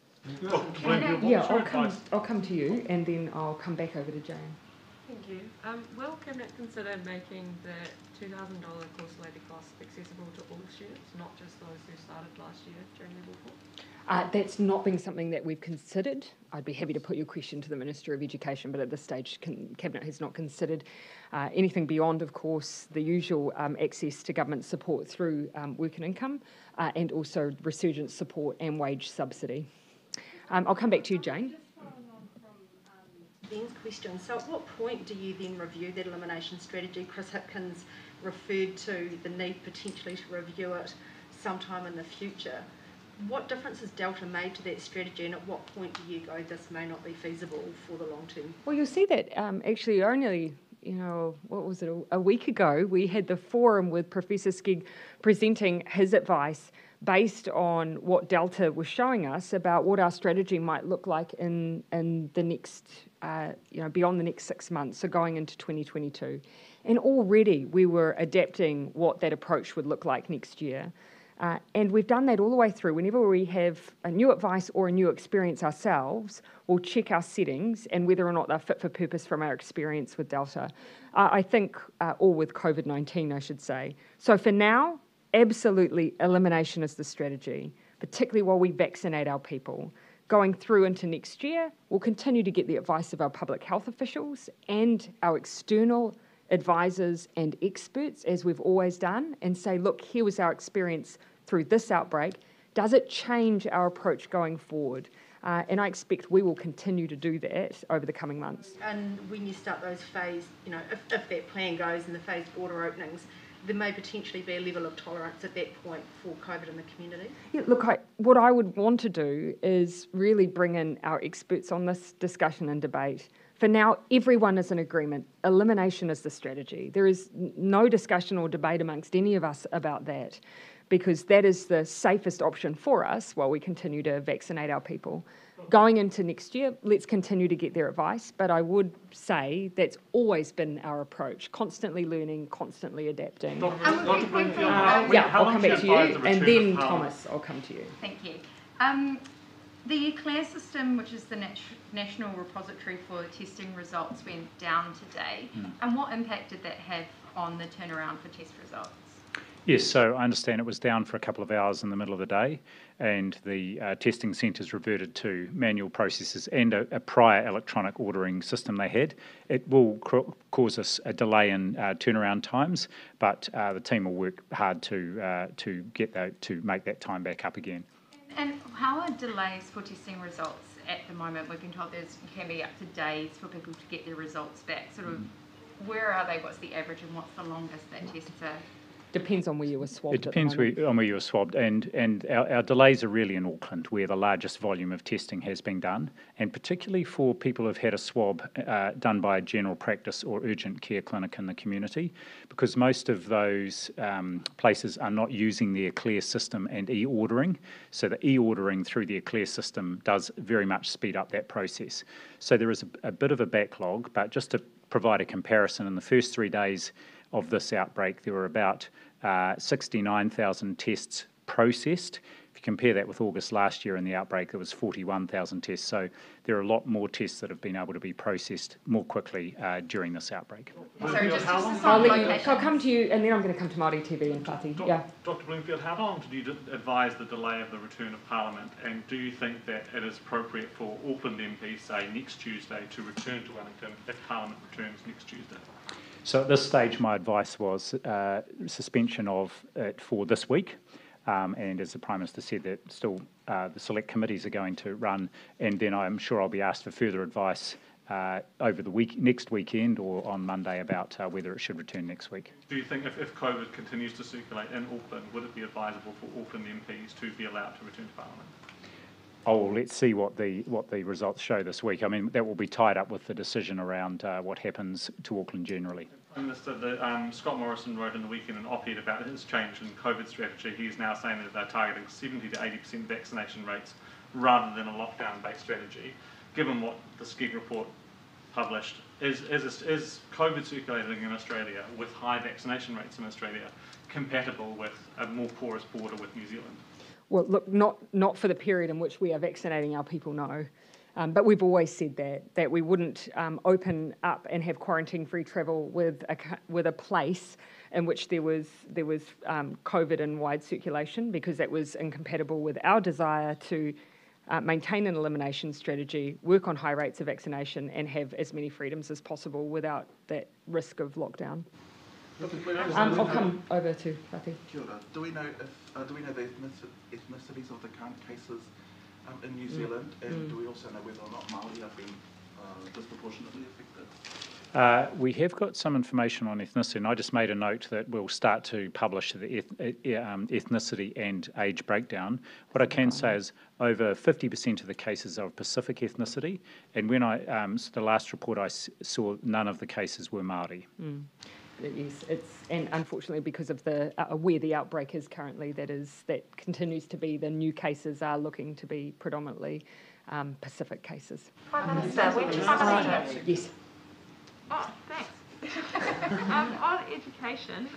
I'll come to you, and then I'll come back over to Jane. Thank you. Will Cabinet consider making the $2,000 course levy cost accessible to all students, not just those who started last year during level 4? That's not been something that we've considered. I'd be happy to put your question to the Minister of Education, but at this stage, Cabinet has not considered anything beyond, of course, the usual access to government support through work and income, and also resurgence support and wage subsidy. I'll come back to you, Jane. Ben's question. So at what point do you then review that elimination strategy? Chris Hipkins referred to the need potentially to review it sometime in the future. What difference has Delta made to that strategy, and at what point do you go, this may not be feasible for the long term? Well, you'll see that actually only, what was it, a week ago, we had the forum with Professor Skegg presenting his advice based on what Delta was showing us about what our strategy might look like in the next, beyond the next 6 months, so going into 2022. And already we were adapting what that approach would look like next year. And we've done that all the way through. Whenever we have a new advice or a new experience ourselves, we'll check our settings and whether or not they're fit for purpose from our experience with Delta. I think, or with COVID-19, I should say. So for now, absolutely, elimination is the strategy, particularly while we vaccinate our people. Going through into next year, we'll continue to get the advice of our public health officials and our external advisors and experts, as we've always done, and say, look, here was our experience through this outbreak. Does it change our approach going forward? And I expect we will continue to do that over the coming months. And when you start those phased, if that plan goes and the phased border openings, there may potentially be a level of tolerance at that point for COVID in the community? Yeah, look, what I would want to do is really bring in our experts on this discussion and debate. For now, everyone is in agreement. Elimination is the strategy. There is no discussion or debate amongst any of us about that, because that is the safest option for us while we continue to vaccinate our people. Going into next year, let's continue to get their advice, but I would say that's always been our approach, constantly learning, constantly adapting. I'll come back to you, and then Thomas, I'll come to you. Thank you. The ECLAIR system, which is the National Repository for Testing Results, went down today. And what impact did that have on the turnaround for test results? Yes, so I understand it was down for a couple of hours in the middle of the day, and the testing centres reverted to manual processes and a prior electronic ordering system they had. It will cause us a delay in turnaround times, but the team will work hard to make that time back up again. And how are delays for testing results at the moment? We've been told it can be up to days for people to get their results back. Sort of, where are they? What's the average, and what's the longest that tests are? Depends on where you were swabbed. It depends on where you were swabbed, and our delays are really in Auckland, where the largest volume of testing has been done, and particularly for people who've had a swab done by a general practice or urgent care clinic in the community, because most of those places are not using the ECLAIR system and e-ordering, so the e-ordering through the ECLAIR system does very much speed up that process. So there is a bit of a backlog, but just to provide a comparison, in the first 3 days of this outbreak, there were about 69,000 tests processed. If you compare that with August last year in the outbreak, there was 41,000 tests. So there are a lot more tests that have been able to be processed more quickly during this outbreak. Sorry, I'll come to you, and then I'm going to come to Māori TV and Whati. Dr. Bloomfield, how long did you advise the delay of the return of Parliament, and do you think that it is appropriate for Auckland MPs, say, next Tuesday, to return to Wellington if Parliament returns next Tuesday? So at this stage, my advice was suspension of it for this week. And as the Prime Minister said, that still the select committees are going to run, and then I'm sure I'll be asked for further advice over the next weekend or on Monday about whether it should return next week. Do you think if COVID continues to circulate in Auckland, would it be advisable for Auckland MPs to be allowed to return to Parliament? Oh, well, let's see what the results show this week. I mean, that will be tied up with the decision around what happens to Auckland generally. Prime Minister, Scott Morrison wrote in the weekend an op-ed about his change in COVID strategy. He's now saying that they're targeting 70 to 80% vaccination rates rather than a lockdown-based strategy. Given what the SCEG report published, is COVID circulating in Australia with high vaccination rates in Australia compatible with a more porous border with New Zealand? Well, look, not for the period in which we are vaccinating our people, no. But we've always said that we wouldn't open up and have quarantine-free travel with a place in which there was COVID in wide circulation, because that was incompatible with our desire to maintain an elimination strategy, work on high rates of vaccination, and have as many freedoms as possible without that risk of lockdown. I'll come over to Whati. Kia ora. Do we know the ethnicities of the current cases in New Zealand, and do we also know whether or not Māori have been disproportionately affected? We have got some information on ethnicity, and I just made a note that we'll start to publish the ethnicity and age breakdown. What I can say is over 50% of the cases are of Pacific ethnicity, and when the last report I saw, none of the cases were Māori. Yes, and unfortunately because of the where the outbreak is currently, that continues to be the new cases are looking to be predominantly Pacific cases. Prime Minister, when did you start? Yes. Oh, thanks. On education,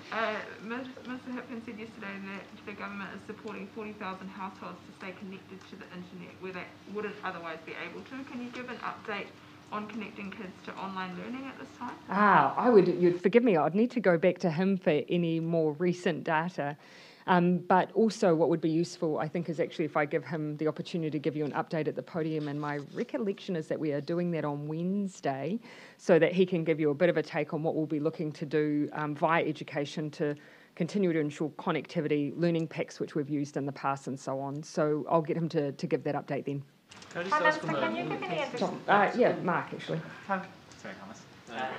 Mr. Hipkin said yesterday that the government is supporting 40,000 households to stay connected to the internet where they wouldn't otherwise be able to. Can you give an update on connecting kids to online learning at this time? You'd forgive me, I'd need to go back to him for any more recent data. But also what would be useful, I think, is actually if I give him the opportunity to give you an update at the podium, and my recollection is that we are doing that on Wednesday, so that he can give you a bit of a take on what we'll be looking to do via education to continue to ensure connectivity, learning packs which we've used in the past and so on. So I'll get him to give that update then. Prime Minister, can you give any information? Yeah, Mark, actually. Sorry, Thomas.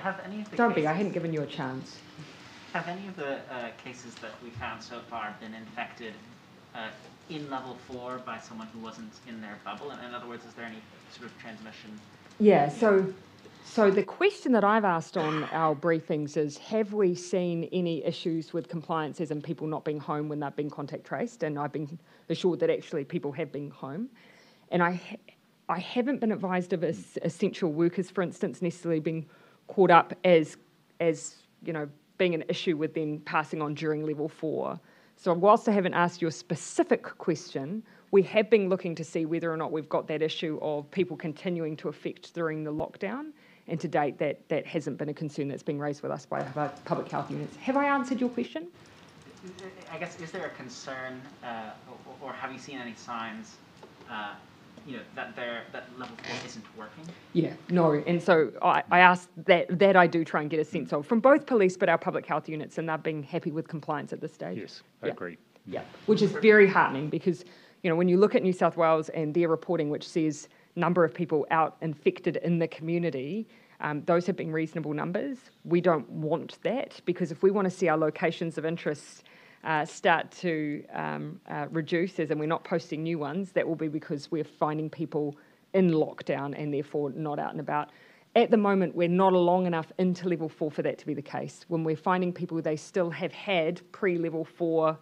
Have any of the Don't be, I hadn't given you a chance. Have any of the cases that we found so far been infected in level 4 by someone who wasn't in their bubble? In other words, is there any sort of transmission? Yeah, so the question that I've asked on our briefings is, have we seen any issues with compliance as in people not being home when they've been contact traced? And I've been assured that actually people have been home. And I haven't been advised of essential workers, for instance, necessarily being caught up as being an issue with them passing on during level 4. So whilst I haven't asked you a specific question, We have been looking to see whether or not we've got that issue of people continuing to affect during the lockdown, and to date that hasn't been a concern that's been raised with us by public health units. Have I answered your question? I guess, is there a concern, or have you seen any signs, that level 4 isn't working? Yeah, no, and so I asked that I do try and get a sense of from both police but our public health units, and they've been happy with compliance at this stage. Yes, I agree. Yeah, which is very heartening because, when you look at New South Wales and their reporting, which says number of people out infected in the community, those have been reasonable numbers. We don't want that, because if we want to see our locations of interest start to reduce, as in we're not posting new ones, that will be because we're finding people in lockdown and therefore not out and about. At the moment, we're not long enough into level 4 for that to be the case. When we're finding people, they still have had pre-level 4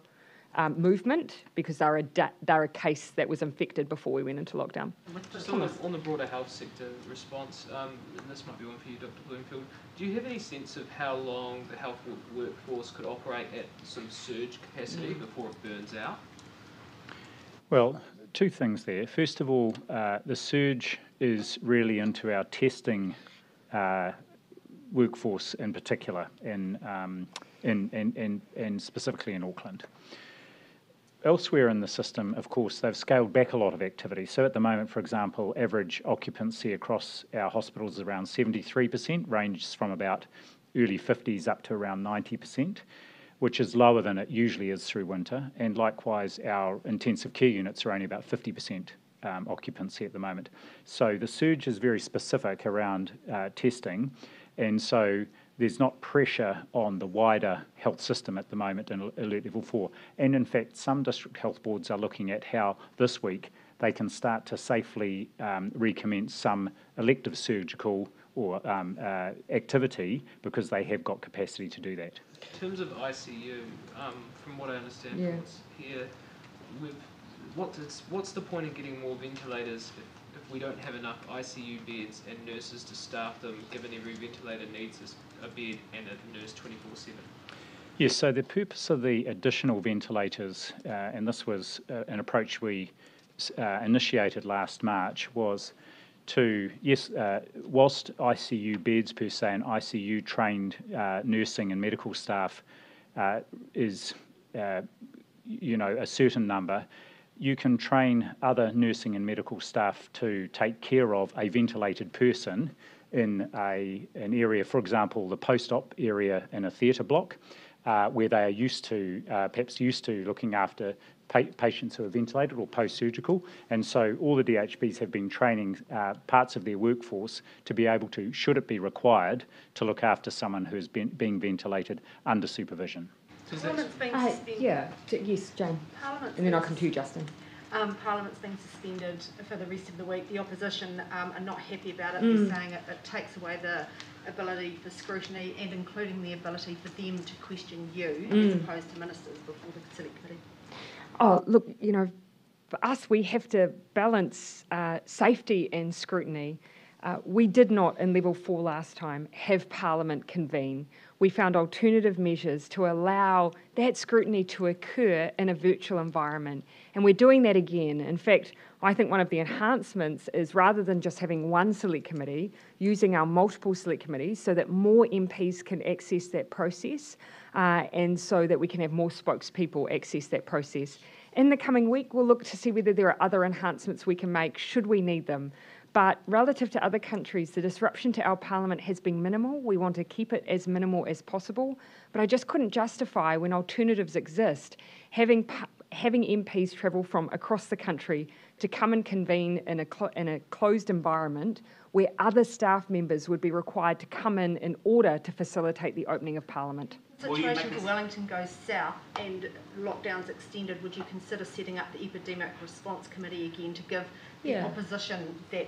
movement because they're a case that was infected before we went into lockdown. Just on the broader health sector response, and this might be one for you, Dr. Bloomfield, do you have any sense of how long the health workforce could operate at sort of surge capacity before it burns out? Well, two things there. First of all, the surge is really into our testing workforce in particular, and specifically in Auckland. Elsewhere in the system, of course, they've scaled back a lot of activity. So at the moment, for example, average occupancy across our hospitals is around 73%, ranges from about early 50s up to around 90%, which is lower than it usually is through winter. And likewise, our intensive care units are only about 50% occupancy at the moment. So the surge is very specific around testing, and so there's not pressure on the wider health system at the moment in alert level 4. And in fact, some district health boards are looking at how this week they can start to safely recommence some elective surgical or activity because they have got capacity to do that. In terms of ICU, from what I understand from what's here, what's the point of getting more ventilators if we don't have enough ICU beds and nurses to staff them, given every ventilator needs a bed and a nurse 24/7? Yes, so the purpose of the additional ventilators, and this was an approach we initiated last March, was to, whilst ICU beds per se and ICU trained nursing and medical staff is, a certain number, you can train other nursing and medical staff to take care of a ventilated person in an area, for example, the post-op area in a theatre block, where they are perhaps used to looking after patients who are ventilated or post-surgical. And so all the DHBs have been training parts of their workforce to be able to, should it be required, to look after someone who is being ventilated under supervision. Parliament's been suspended. Yes, Jane. And then I'll come to you, Justin. Parliament's been suspended for the rest of the week. The opposition are not happy about it. They're saying it takes away the ability for scrutiny and including the ability for them to question you as opposed to ministers before the Select Committee. Oh, look, for us, we have to balance safety and scrutiny. We did not, in level 4 last time, have Parliament convene. We found alternative measures to allow that scrutiny to occur in a virtual environment. And we're doing that again. In fact, I think one of the enhancements is, rather than just having one select committee, using our multiple select committees so that more MPs can access that process, and so that we can have more spokespeople access that process. In the coming week, we'll look to see whether there are other enhancements we can make should we need them. But relative to other countries, the disruption to our parliament has been minimal. We want to keep it as minimal as possible. But I just couldn't justify, when alternatives exist, having MPs travel from across the country to come and convene in a closed environment where other staff members would be required to come in order to facilitate the opening of Parliament. The situation for Wellington goes south and lockdowns extended, would you consider setting up the Epidemic Response Committee again to give the opposition that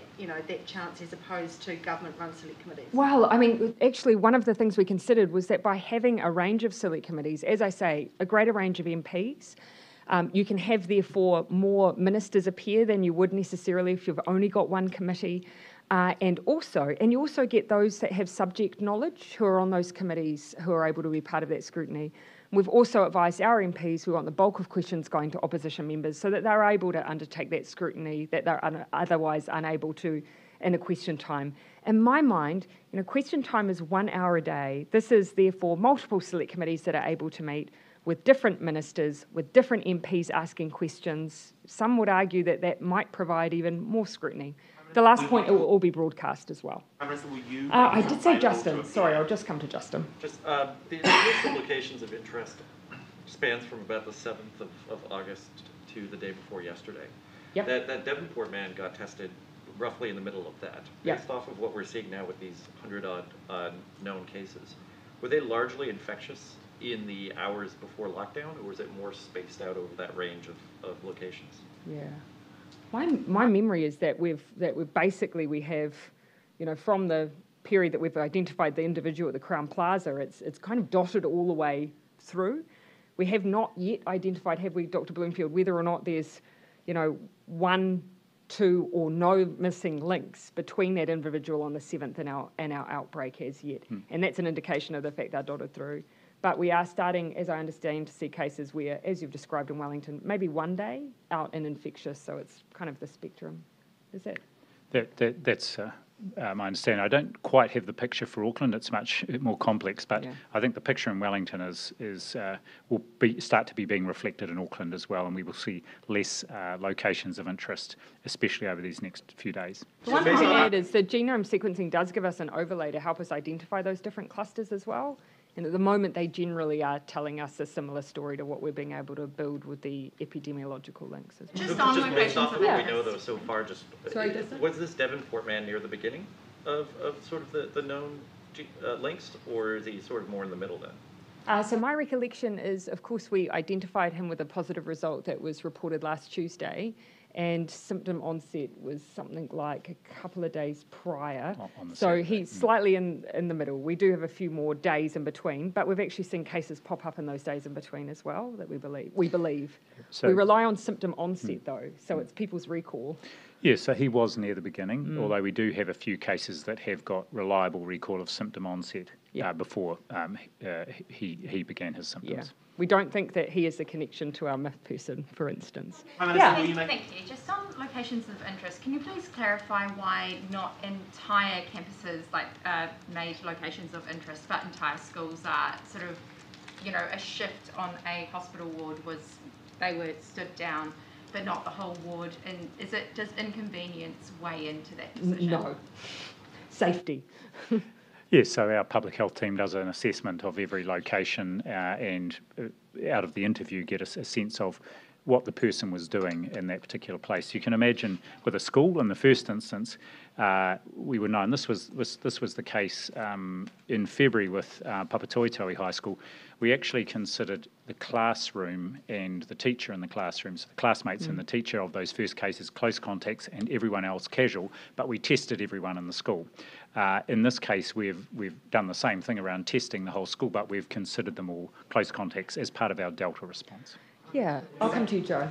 chance as opposed to government-run select committees? Well, I mean, actually, one of the things we considered was that by having a range of select committees, as I say, a greater range of MPs, you can have, therefore, more ministers appear than you would necessarily if you've only got one committee. And you also get those that have subject knowledge who are on those committees who are able to be part of that scrutiny. We've also advised our MPs we want the bulk of questions going to opposition members so that they're able to undertake that scrutiny that they're otherwise unable to in a question time. In my mind, question time is 1 hour a day. This is therefore multiple select committees that are able to meet with different ministers, with different MPs asking questions. Some would argue that that might provide even more scrutiny. The last point, it will all be broadcast as well. I did say Justin. Sorry, I'll just come to Justin. Just the list of locations of interest spans from about the 7th of August to the day before yesterday. Yep. That Devonport man got tested roughly in the middle of that. Yep. Based off of what we're seeing now with these 100-odd known cases, were they largely infectious in the hours before lockdown, or was it more spaced out over that range of locations? Yeah. My memory is that we have, from the period that we've identified the individual at the Crowne Plaza, it's kind of dotted all the way through. We have not yet identified, have we, Dr. Bloomfield, whether or not there's, 1, 2 or no missing links between that individual on the 7th and our outbreak as yet. And that's an indication of the fact they're dotted through. But we are starting, as I understand, to see cases where, as you've described in Wellington, maybe one day out and infectious, so it's kind of the spectrum. Is that? That's my understanding. I don't quite have the picture for Auckland. It's much more complex, but yeah. I think the picture in Wellington will start to be being reflected in Auckland as well, and we will see less locations of interest, especially over these next few days. The one thing to add is that genome sequencing does give us an overlay to help us identify those different clusters as well. And at the moment, they generally are telling us a similar story to what we're being able to build with the epidemiological links as well. Just based off of what we know, though, so far, Sorry, was this Devonport man near the beginning of sort of the known links, or is he sort of more in the middle then? So my recollection is, of course, we identified him with a positive result that was reported last Tuesday, and symptom onset was something like a couple of days prior. So he's slightly in the middle. We do have a few more days in between, but we've actually seen cases pop up in those days in between as well that we believe. So we rely on symptom onset though, so it's people's recall. Yes, so he was near the beginning, although we do have a few cases that have got reliable recall of symptom onset before he began his symptoms. Yeah. We don't think that he is the connection to our myth person, for instance. Thank you. Just on locations of interest, can you please clarify why not entire campuses, like made locations of interest, but entire schools are sort of, a shift on a hospital ward they were stood down, but not the whole ward? And does inconvenience weigh into that decision? No. Safety. Yes, so our public health team does an assessment of every location and out of the interview get a sense of what the person was doing in that particular place. You can imagine with a school, in the first instance, we were known, this was the case in February with Papatoetoe High School. We actually considered the classroom and the teacher in the classroom, so the classmates and the teacher of those first cases close contacts and everyone else casual, but we tested everyone in the school. In this case, we've done the same thing around testing the whole school, but we've considered them all close contacts as part of our Delta response. Yeah, I'll come to you, Jo.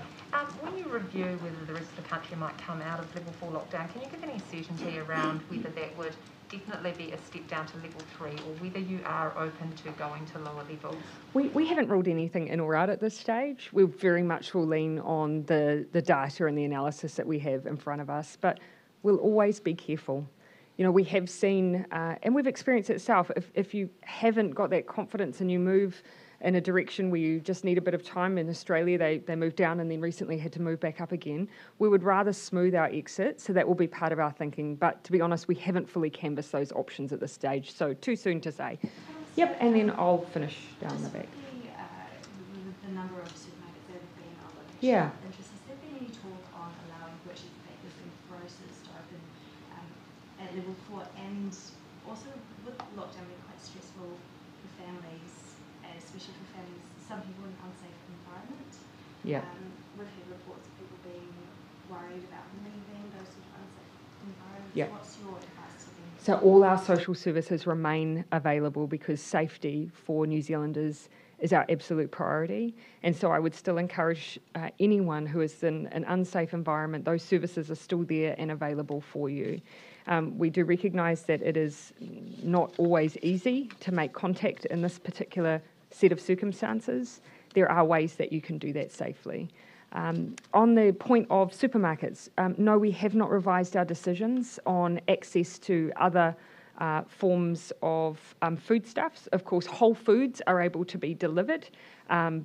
When you review whether the rest of the country might come out of level 4 lockdown, can you give any certainty around whether that would definitely be a step down to level 3 or whether you are open to going to lower levels? We haven't ruled anything in or out at this stage. We very much will lean on the data and the analysis that we have in front of us, but we'll always be careful. We have seen, and we've experienced it ourselves, if you haven't got that confidence and you move in a direction where you just need a bit of time. In Australia, they moved down and then recently had to move back up again. We would rather smooth our exit, so that will be part of our thinking. But to be honest, we haven't fully canvassed those options at this stage, so too soon to say. Yep, and then I'll finish down the back. The number of supermarkets that have been on location Yeah. interest, has there been any talk on allowing purchase bakers and grocers to open at level 4, and also with lockdown being quite stressful for families, especially for families, some people in an unsafe environment. Yeah. We've heard reports of people being worried about leaving those sort of unsafe environments. Yeah. What's your advice to them? So all our social services remain available because safety for New Zealanders is our absolute priority. And so I would still encourage anyone who is in an unsafe environment, those services are still there and available for you. We do recognise that it is not always easy to make contact in this particular set of circumstances, there are ways that you can do that safely. On the point of supermarkets, no, we have not revised our decisions on access to other forms of foodstuffs. Of course, whole foods are able to be delivered,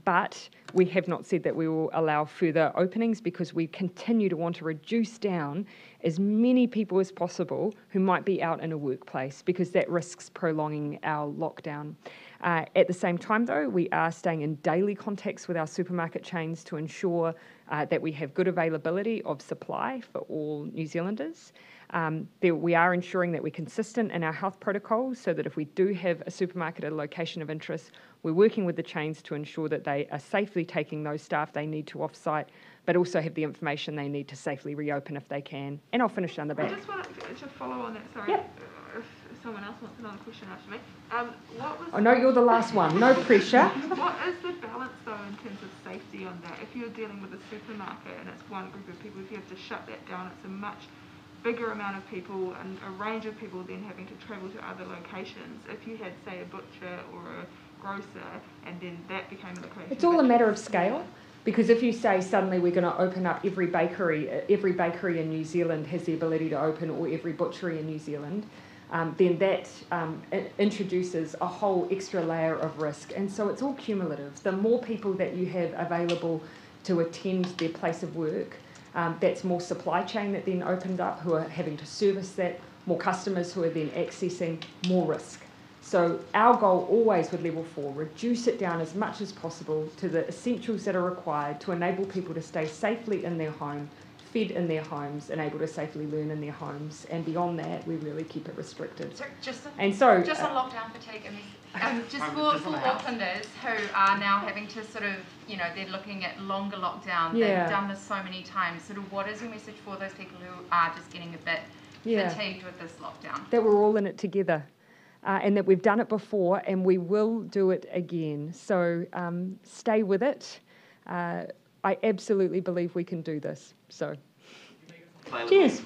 but we have not said that we will allow further openings because we continue to want to reduce down as many people as possible who might be out in a workplace, because that risks prolonging our lockdown. At the same time, though, we are staying in daily contacts with our supermarket chains to ensure that we have good availability of supply for all New Zealanders. We are ensuring that we're consistent in our health protocols, so that if we do have a supermarket at a location of interest, we're working with the chains to ensure that they are safely taking those staff they need to off-site, but also have the information they need to safely reopen if they can. And I'll finish down the back. I just wanted to follow on that, sorry. Yep. If someone else wants another question after me. Oh no, you're the last one. No pressure. What is the balance though in terms of safety on that? If you're dealing with a supermarket and it's one group of people, if you have to shut that down, it's a much bigger amount of people and a range of people then having to travel to other locations. If you had, say, a butcher or a grocer and then that became a location. It's all a matter of scale. Because if you say suddenly we're going to open up every bakery in New Zealand has the ability to open, or every butchery in New Zealand, then that introduces a whole extra layer of risk. And so it's all cumulative. The more people that you have available to attend their place of work, that's more supply chain that then opened up who are having to service that, more customers who are then accessing more risk. So our goal always with level 4, reduce it down as much as possible to the essentials that are required to enable people to stay safely in their home, fed in their homes, and able to safely learn in their homes. And beyond that, we really keep it restricted. So just on lockdown fatigue, just for Aucklanders who are now having to sort of, they're looking at longer lockdown, they've done this so many times, sort of what is your message for those people who are just getting a bit fatigued with this lockdown? That we're all in it together. And that we've done it before and we will do it again. So stay with it. I absolutely believe we can do this. So, cheers.